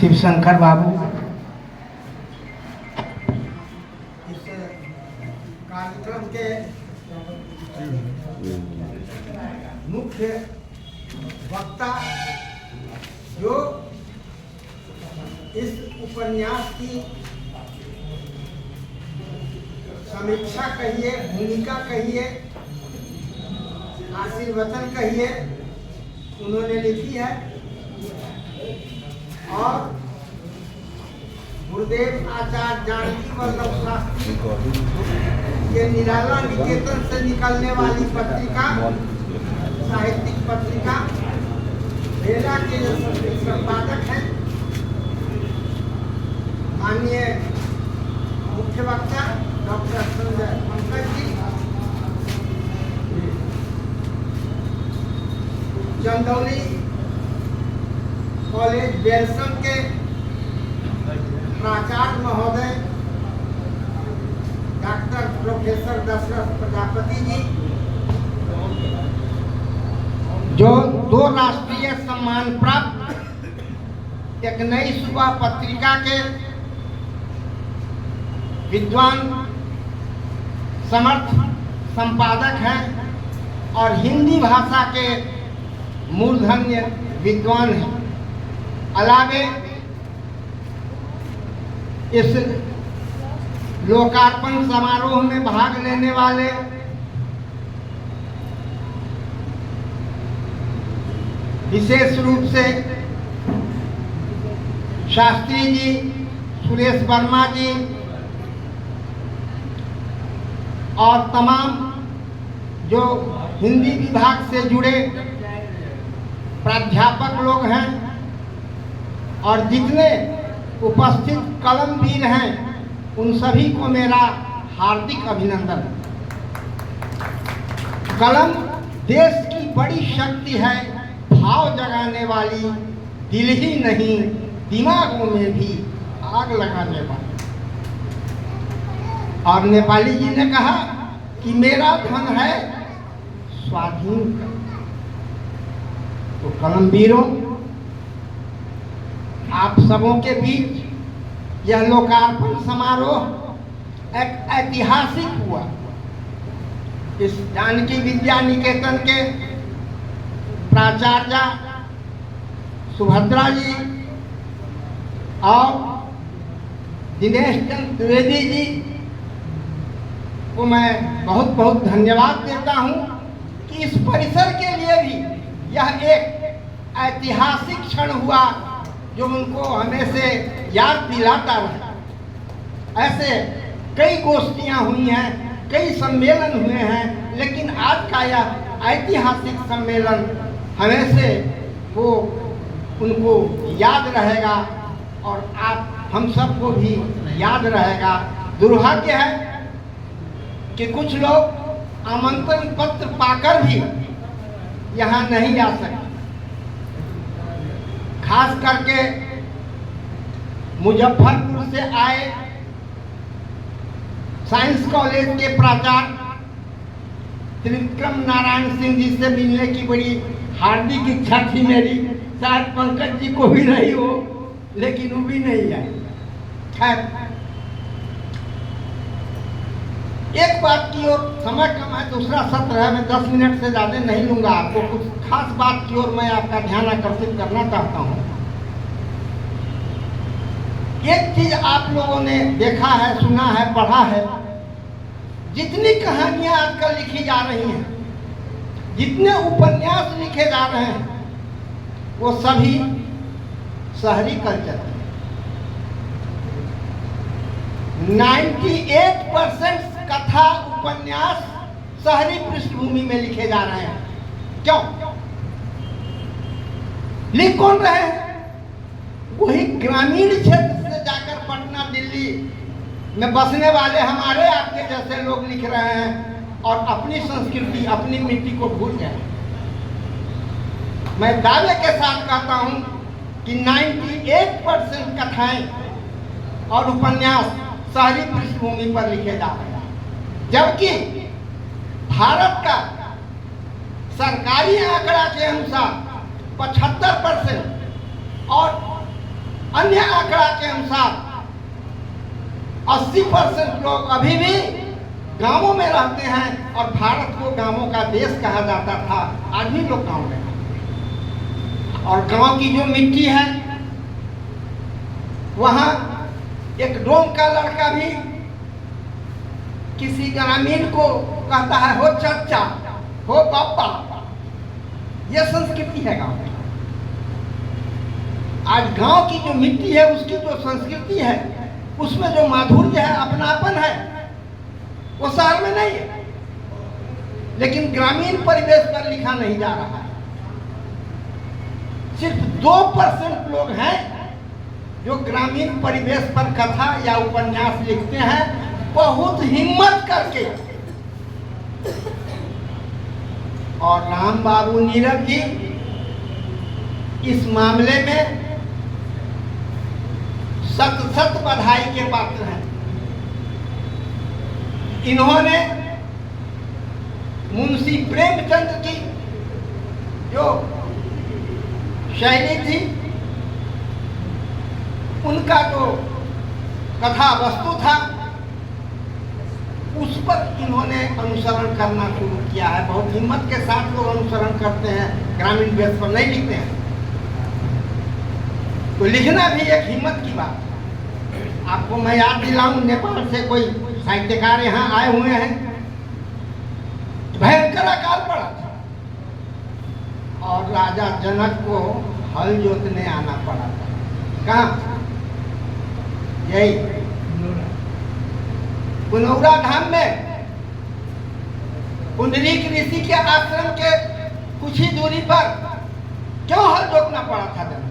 शिवशंकर बाबू इस कार्यक्रम के मुख्य वक्ता जो इस उपन्यास की समीक्षा कहिए, भूमिका कहिए, आशीर्वचन कहिए, उन्होंने लिखी है और गुरुदेव आचार्य जानकी वल्लभ शास्त्री के निराला निकेतन से निकलने वाली पत्रिका, साहित्यिक पत्रिका बेला के संपादक हैं माननीय मुख्य वक्ता डॉक्टर संजय पंकज जी, चंदौली कॉलेज बेलसम के प्राचार्य महोदय डॉक्टर प्रोफेसर दशरथ प्रजापति जी, जो 2 राष्ट्रीय सम्मान प्राप्त एक नई सुबह पत्रिका के विद्वान समर्थ संपादक हैं और हिंदी भाषा के मूर्धन्य विद्वान हैं। अलावे इस लोकार्पण समारोह में भाग लेने वाले विशेष रूप से शास्त्री जी, सुरेश वर्मा जी और तमाम जो हिंदी विभाग से जुड़े प्राध्यापक लोग हैं और जितने उपस्थित कलमवीर हैं, उन सभी को मेरा हार्दिक अभिनंदन। कलम देश की बड़ी शक्ति है, भाव जगाने वाली, दिल ही नहीं दिमागों में भी आग लगाने वाली। और नेपाली जी ने कहा कि मेरा धन है स्वाधीन का। तो कलमवीरों, आप सबों के बीच यह लोकार्पण समारोह एक ऐतिहासिक हुआ। इस जानकी विद्या निकेतन के प्राचार्य सुभद्रा जी और दिनेश चंद्र द्विवेदी जी को मैं बहुत बहुत धन्यवाद देता हूं कि इस परिसर के लिए भी यह एक ऐतिहासिक क्षण हुआ जो उनको हमें से याद दिलाता रहा। ऐसे कई गोष्ठियां हुई हैं, कई सम्मेलन हुए हैं, लेकिन आज का यह ऐतिहासिक सम्मेलन हमें से वो उनको याद रहेगा और आप हम सबको भी याद रहेगा। दुर्भाग्य है कि कुछ लोग आमंत्रण पत्र पाकर भी यहाँ नहीं आ सके। खास करके मुजफ्फरपुर से आए साइंस कॉलेज के प्राचार्य त्रिविक्रम नारायण सिंह जी से मिलने की बड़ी हार्दिक इच्छा थी मेरी। शायद पंकज जी को भी नहीं हो, लेकिन वो भी नहीं आए। खैर, एक बात की ओर, समय कम है, दूसरा सत्र है, मैं 10 मिनट से ज्यादा नहीं लूंगा आपको। कुछ खास बात की ओर मैं आपका ध्यान आकर्षित करना चाहता हूं। एक चीज आप लोगों ने देखा है, सुना है, पढ़ा है, जितनी कहानियां आजकल लिखी जा रही हैं, जितने उपन्यास लिखे जा रहे हैं, वो सभी शहरी कल्चर के 98% कथा उपन्यास शहरी पृष्ठभूमि में लिखे जा रहे हैं। क्यों लिख कौन रहे हैं? वही ग्रामीण क्षेत्र से जाकर पटना, दिल्ली में बसने वाले हमारे आपके जैसे लोग लिख रहे हैं और अपनी संस्कृति, अपनी मिट्टी को भूल गए। मैं दावे के साथ कहता हूं कि 98% कथाएं और उपन्यास शहरी पृष्ठभूमि पर लिखे जा रहे हैं, जबकि भारत का सरकारी आंकड़ा के अनुसार 75% और अन्य आंकड़ा के अनुसार 80% लोग अभी भी गांवों में रहते हैं और भारत को गांवों का देश कहा जाता था। आज भी लोग गांव में हैं और गांव की जो मिट्टी है वहां एक डोम का लड़का भी किसी ग्रामीण को कहता है हो चाचा, हो पापा। यह संस्कृति है गांव में। आज गांव की जो मिट्टी है, उसकी जो संस्कृति है, उसमें जो माधुर्य है, अपनापन है, वो शहर में नहीं है। लेकिन ग्रामीण परिवेश पर लिखा नहीं जा रहा है। सिर्फ 2% लोग हैं जो ग्रामीण परिवेश पर कथा या उपन्यास लिखते हैं, बहुत हिम्मत करके। और राम बाबू नीरव जी इस मामले में सत बधाई के पात्र हैं। इन्होंने मुंशी प्रेमचंद की जो शैली थी, उनका जो कथा वस्तु था, उस पर इन्होंने अनुसरण करना शुरू किया है। बहुत हिम्मत के साथ लोग अनुसरण करते हैं, ग्रामीण बेस पर नहीं लिखते हैं। तो लिखना भी एक हिम्मत की बात है। आपको मैं याद दिलाऊं, नेपाल से कोई साहित्यकार यहाँ आए हुए हैं। भयंकर अकाल पड़ा था और राजा जनक को हल जोतने आना पड़ा था। कहाँ? यही पुनौरा धाम में पुंडरीक ऋषि के आश्रम के कुछ ही दूरी पर क्यों हल जोतना पड़ा था जनक?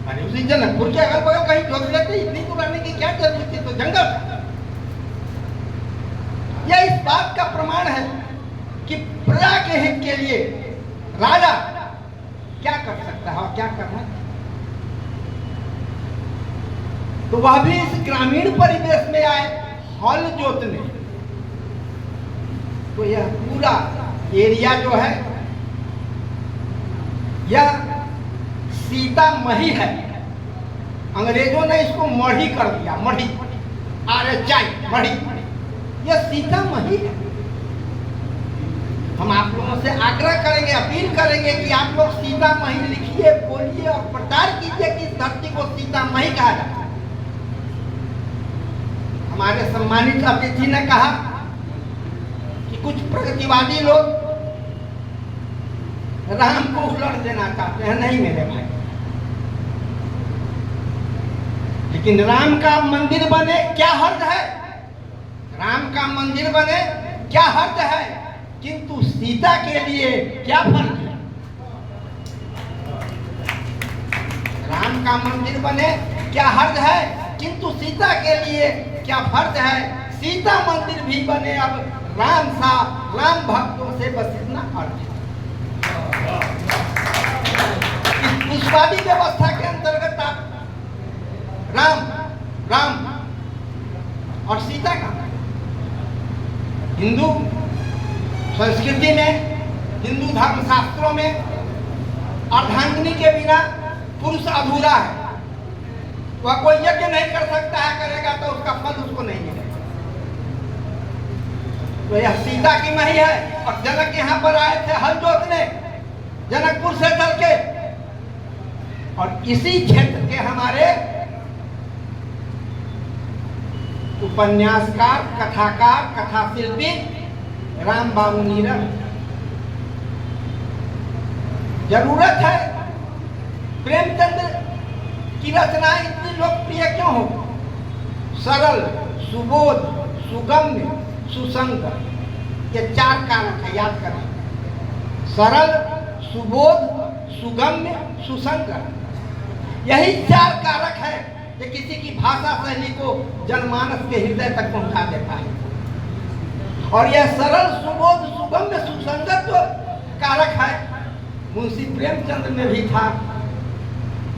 अरे उसी जनकपुर के अगल बगल कहीं जोत लेते, इतनी दूर आने की क्या जरूरत थी? तो जंगल था। यह इस बात का प्रमाण है कि प्रजा के हित के लिए राजा क्या कर सकता है और क्या करना है। तो वह भी इस ग्रामीण परिवेश में आए हल जोतने। तो यह पूरा एरिया जो है, यह सीतामढ़ी है। अंग्रेजों ने इसको मढ़ी कर दिया, मढ़ी, RHI, मढ़ी। यह सीतामढ़ी है। हम आप लोगों से आग्रह करेंगे, अपील करेंगे कि आप लोग सीतामढ़ी लिखिए, बोलिए और प्रचार कीजिए कि इस धरती को सीतामढ़ी कहा जाता है। हमारे सम्मानित अतिथि ने कहा कि कुछ प्रगतिवादी लोग राम को उलट देना चाहते हैं। नहीं मेरे भाई, लेकिन राम का मंदिर बने क्या हर्ज है? राम का मंदिर बने क्या हर्ज है? किंतु सीता के लिए क्या फर्ज है? राम का मंदिर बने क्या हर्ज है? किंतु सीता के लिए क्या फर्ज है? सीता मंदिर भी बने, अब राम सा राम भक्तों से बस इतना अर्थ है। इस पुष्पादी व्यवस्था के अंतर्गत आप राम राम और सीता का हिंदू संस्कृति में, हिंदू धर्मशास्त्रों में अर्धांगिनी के बिना पुरुष अधूरा है। वह कोई यज्ञ नहीं कर सकता है, करेगा तो उसका फल उसको नहीं मिलेगा। तो यह सीता की मही है। और जनक यहाँ पर आए थे हल जोतने, जनकपुर से चल के। और इसी क्षेत्र के हमारे उपन्यासकार, कथाकार, कथाशिल्पी राम बाबू नीरव। जरूरत है प्रेमचंद की रचनाएं इतनी लोकप्रिय क्यों हो? सरल, सुबोध, सुगम्य, सुसंगत, ये 4 कारक है, याद करना। सरल, सुबोध, सुगम्य, सुसंगत, यही 4 कारक है कि किसी की भाषा शैली को जनमानस के हृदय तक पहुंचा देता है। और यह सरल, सुबोध, सुगम्य, सुसंगत जो कारक है, मुंशी प्रेमचंद में भी था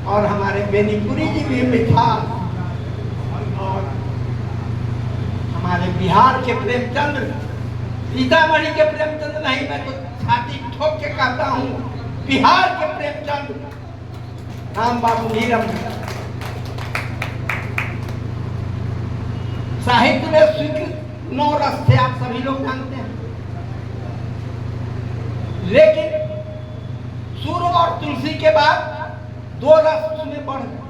और हमारे बेनीपुरी जी में था और हमारे बिहार के प्रेमचंद, सीतामढ़ी के प्रेमचंद नहीं, मैं तो छाती ठोक के कहता हूँ बिहार के प्रेमचंद राम बाबू नीरव। साहित्य में स्वीकृत 9 रस थे, आप सभी लोग जानते हैं। लेकिन सूर्य और तुलसी के बाद 2 रस उसमें बढ़ गए,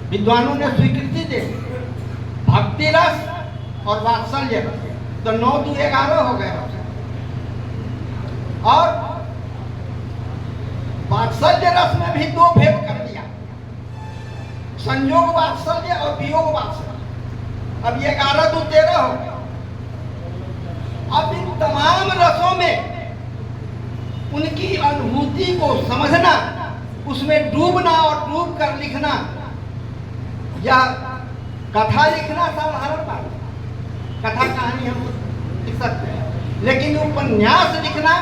विद्वानों ने स्वीकृति दे, भक्ति रस और वात्सल्य रस। तो 9 to 11 हो गए। और वात्सल्य रस में भी 2 भेद कर दिया, संयोग वात्सल्य और वियोग वात्सल्य। अब ये 11 to 13 हो गया। अब इन तमाम रसों में उनकी अनुभूति को समझना, उसमें डूबना और डूब कर लिखना, या कथा लिखना साधारण बात, कथा कहानी हम लिख सकते हैं, लेकिन उपन्यास लिखना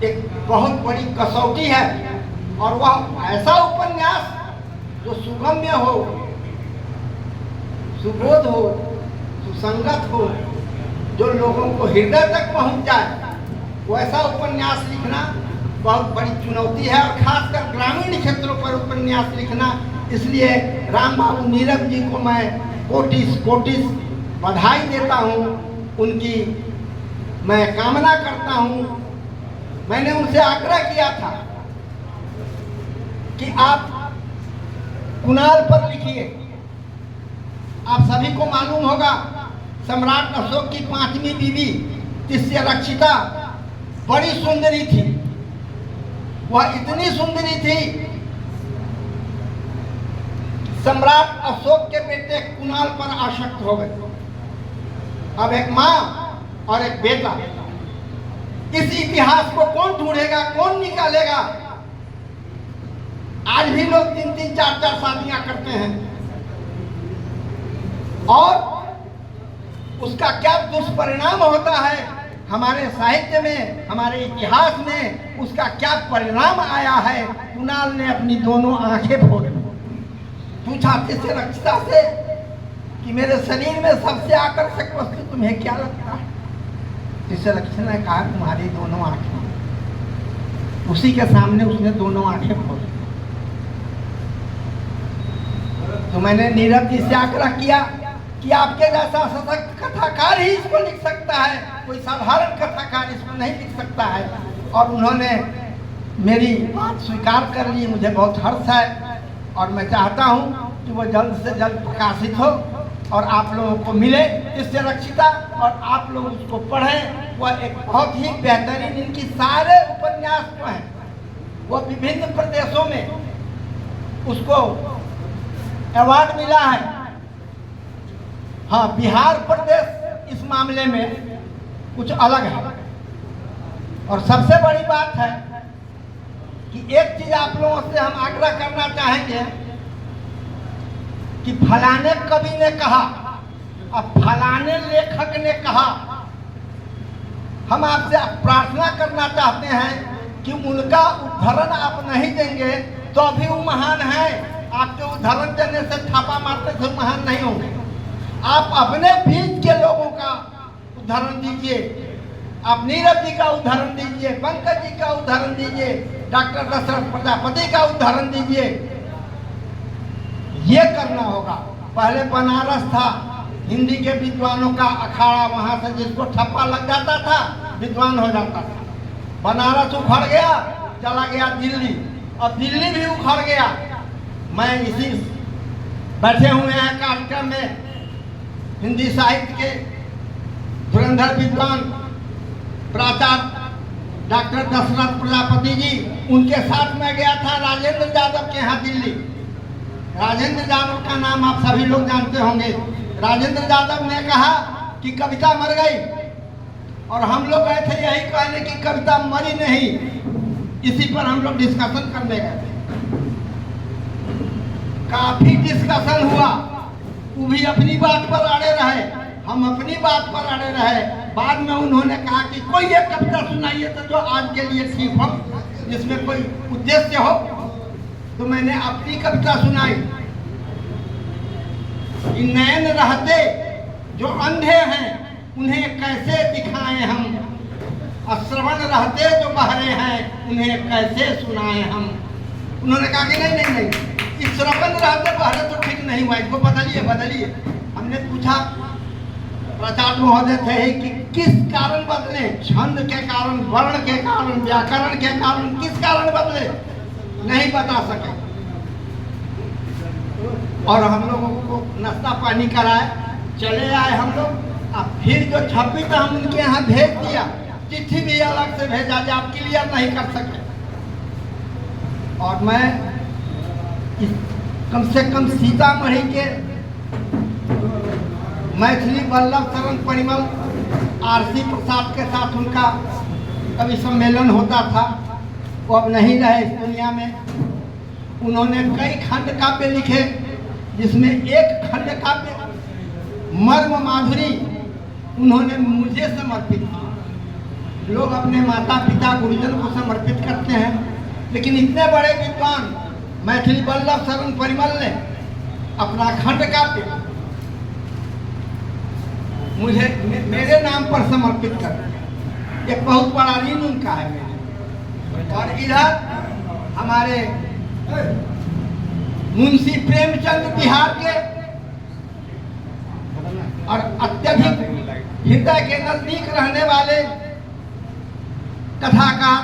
एक बहुत बड़ी कसौटी है। और वह ऐसा उपन्यास जो सुगम्य हो, सुबोध हो, सुसंगत हो, जो लोगों को हृदय तक पहुंच जाए, वैसा उपन्यास लिखना बहुत बड़ी चुनौती है। और खासकर ग्रामीण क्षेत्रों पर उपन्यास लिखना। इसलिए राम बाबू नीरव जी को मैं कोटिस बधाई देता हूँ, उनकी मैं कामना करता हूँ। मैंने उनसे आग्रह किया था कि आप कुणाल पर लिखिए। आप सभी को मालूम होगा, सम्राट अशोक की 5वीं बीवी तिष्यरक्षिता बड़ी सुंदरी थी। वह इतनी सुंदरी थी, सम्राट अशोक के बेटे कुणाल पर आसक्त हो गए। अब एक माँ और एक बेटा, इस इतिहास को कौन ढूंढेगा, कौन निकालेगा? आज भी लोग 3-3, 4-4 शादियां करते हैं, और उसका क्या दुष्परिणाम होता है हमारे साहित्य में, हमारे इतिहास में उसका क्या परिणाम आया है। कुणाल ने अपनी दोनों आंखें फोड़ ली। पूछा तिष्यरक्षिता से कि मेरे शरीर में सबसे आकर्षक वस्तु तुम्हें क्या लगता है? तिष्यरक्षिता ने कहा तुम्हारी दोनों आंखें। उसी के सामने उसने दोनों आंखें फोड़ ली। तो मैंने नीरव जी से आग्रह किया कि आपके जैसा सशक्त कथाकार ही इसको लिख सकता है, कोई साधारण कथाकार इसको नहीं लिख सकता है। और उन्होंने मेरी बात स्वीकार कर ली। मुझे बहुत हर्ष है, और मैं चाहता हूँ कि वो जल्द से जल्द प्रकाशित हो और आप लोगों को मिले तिष्यरक्षिता, और आप लोग उसको पढ़ें। वह एक बहुत ही बेहतरीन, इनकी सारे उपन्यास जो हैं वो विभिन्न प्रदेशों में उसको अवार्ड मिला है। हाँ, बिहार प्रदेश इस मामले में कुछ अलग है। और सबसे बड़ी बात है कि एक चीज आप लोगों से हम आग्रह करना चाहेंगे कि फलाने कवि ने कहा, अब फलाने लेखक ने कहा। हम आपसे प्रार्थना करना चाहते हैं कि उनका उदाहरण आप नहीं देंगे तो अभी वो महान है। आपके उदाहरण देने से, थापा मारने से महान नहीं होंगे। आप अपने बीच के लोगों का उदाहरण दीजिए। आप नीरव जी का उदाहरण दीजिए, पंकज जी का उदाहरण दीजिए, डॉक्टर दशरथ प्रजापति का उदाहरण दीजिए। ये करना होगा। पहले बनारस था, हिंदी के विद्वानों का अखाड़ा, वहां से जिसको ठप्पा लग जाता था विद्वान हो जाता था। बनारस उखड़ गया, चला गया दिल्ली, और दिल्ली भी उखड़ गया। मैं इसी बैठे हुए हैं कार्यक्रम में हिंदी साहित्य के धुरंधर विद्वान प्राचार्य डॉक्टर दशरथ प्रजापति जी, उनके साथ मैं गया था राजेंद्र यादव के यहाँ दिल्ली। राजेंद्र यादव का नाम आप सभी लोग जानते होंगे। राजेंद्र यादव ने कहा कि कविता मर गई, और हम लोग गए थे यही कहने की कविता मरी नहीं। इसी पर हम लोग डिस्कशन करने गए थे। काफी डिस्कशन हुआ, वो भी अपनी बात पर अड़े रहे, हम अपनी बात पर अड़े रहे। बाद में उन्होंने कहा कि कोई एक कविता सुनाइए तो जो आज के लिए ठीक हो, जिसमें कोई उद्देश्य हो। तो मैंने अपनी कविता सुनाई। नयन रहते जो अंधे हैं उन्हें कैसे दिखाएं हम, श्रवण रहते जो बहरे हैं उन्हें कैसे सुनाएं हम। उन्होंने कहा कि नहीं, इस श्रवण रहते बहरे तो ठीक नहीं हुआ, इसको बदलिए बदलिए। हमने पूछा प्राचार्य महोदय थे कि किस कारण बदले, छंद के कारण, वर्ण के कारण, व्याकरण के कारण, किस कारण बदले, नहीं बता सके। और हम लोगों को नाश्ता पानी कराए, चले आए हम लोग। अब फिर जो छपी तो हम उनके यहाँ भेज दिया, चिट्ठी भी अलग से भेजा जो आप क्लियर नहीं कर सके। और मैं कम से कम सीतामढ़ी के मैथिली वल्लभ शरण परिमल आरसी प्रसाद के साथ उनका कभी सम्मेलन होता था, वो अब नहीं रहे इस दुनिया में। उन्होंने कई खंड काव्य लिखे, जिसमें एक खंड काव्य मर्म माधुरी उन्होंने मुझे समर्पित किया। लोग अपने माता पिता गुरुजन को समर्पित करते हैं, लेकिन इतने बड़े विद्वान मैथिली वल्लभ शरण परिमल ने अपना खंड काव्य मुझे मेरे नाम पर समर्पित कर दिया। एक बहुत बड़ा ऋण उनका है मेरे। और इधर हमारे मुंशी प्रेमचंद बिहार के और अत्यधिक हृदय के नजदीक रहने वाले कथाकार,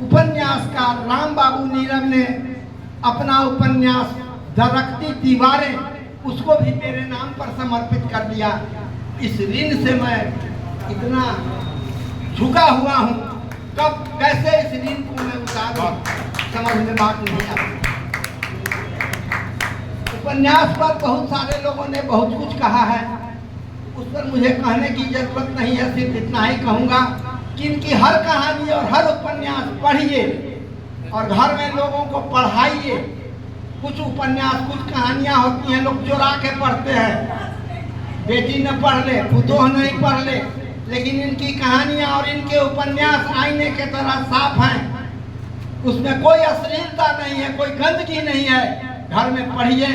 उपन्यासकार राम बाबू नीरव ने अपना उपन्यास दरकती दीवारें उसको भी मेरे नाम पर समर्पित कर दिया। इस ऋण से मैं इतना झुका हुआ हूँ, कब कैसे इस ऋण को मैं उतारूं समझ में बात नहीं आती। उपन्यास पर बहुत सारे लोगों ने बहुत कुछ कहा है, उस पर मुझे कहने की जरूरत नहीं है। सिर्फ इतना ही कहूँगा कि इनकी हर कहानी और हर उपन्यास पढ़िए और घर में लोगों को पढ़ाइए। कुछ उपन्यास, कुछ कहानियाँ होती हैं लोग चुरा के पढ़ते हैं, बेटी न पढ़ ले, पुतोह नहीं पढ़ ले, लेकिन इनकी कहानियाँ और इनके उपन्यास आईने के तरह साफ हैं। उसमें कोई अश्लीलता नहीं है, कोई गंदगी नहीं है। घर में पढ़िए,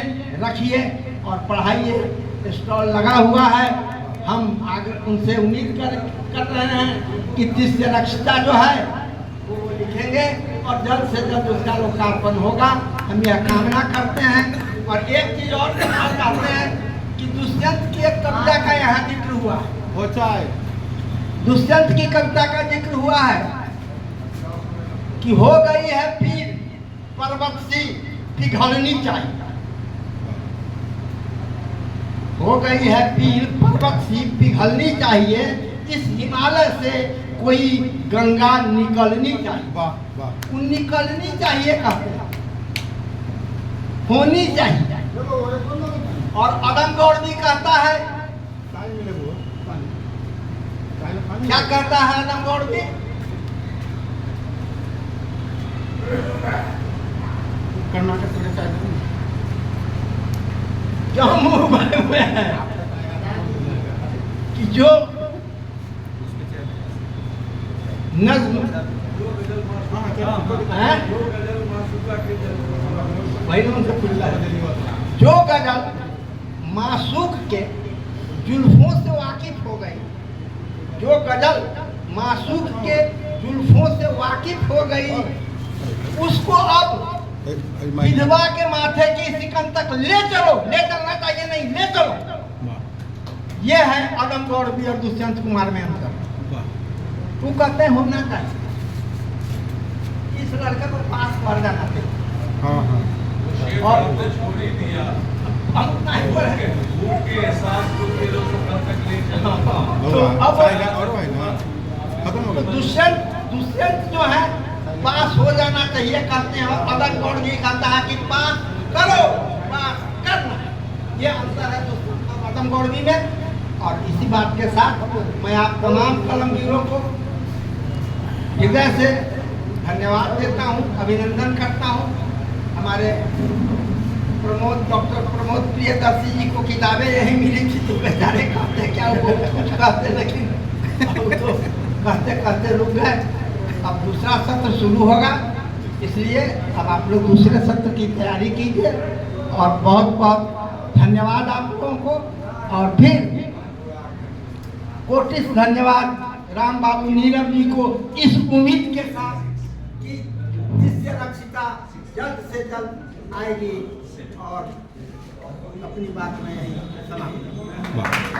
रखिए और पढ़ाइए। स्टॉल लगा हुआ है, हम आगे उनसे उम्मीद कर रहे हैं कि दृश्य रक्षिता जो है वो लिखेंगे और जल्द से जल्द उसका लोकार्पण होगा, हम यह कामना करते हैं। और एक चीज और कहना चाहते हैं कि दुष्यंत की एक कविता का यहाँ जिक्र हुआ है, दुष्यंत की कविता का जिक्र हुआ है कि हो गई है पीर पर्वत सी पिघलनी चाहिए, हो गई है पीर पर्वत सी पिघलनी चाहिए, इस हिमालय से कोई गंगा निकलनी चाहिए। वो निकलनी चाहिए कहते हैं, होनी चाहिए। और अदम गौड़वी कहता है, क्या कहता है अदम गौड़वी? कर्नाटक जो मुंह बने हुए हैं कि जो नज्म जो गजल मासूक के जुल्फों से वाकिफ हो गई, जो गजल मासूक के जुल्फों से वाकिफ हो गई, उसको अब विधवा के माथे की सिकन तक ले चलो, ले चलना चाहिए नहीं, ले चलो। ये है अदम गौड़वी और दुष्यंत कुमार में अंतर। वो कहते हैं होना चाहिए, इस लड़के को पास पढ़ जाना चाहिए। और हम उतना ही पढ़े तो दुष्यंत जो है पास हो जाना चाहिए कहते हैं। और अदम गौड़वी कहता है कि पास करो, पास करना। ये अंतर है अदम गौड़वी में। और इसी बात के साथ मैं आप तमाम कलमगीरों को हृदय से धन्यवाद देता हूँ, अभिनंदन करता हूँ। हमारे डॉक्टर प्रमोद प्रियदर्शी जी को किताबें यही मिली थी तो बेचारे कहते क्या वो कुछ कहते, लेकिन तो कहते कहते रुक गए। अब दूसरा सत्र शुरू होगा, इसलिए अब आप लोग दूसरे सत्र की तैयारी कीजिए। और बहुत बहुत धन्यवाद आप लोगों को। और फिर कोटिस धन्यवाद राम बाबू नीरव जी को, इस उम्मीद के साथ कि दृश्य रक्षिता जल्द से जल्द आएगी और अपनी बात में यही समाप्त।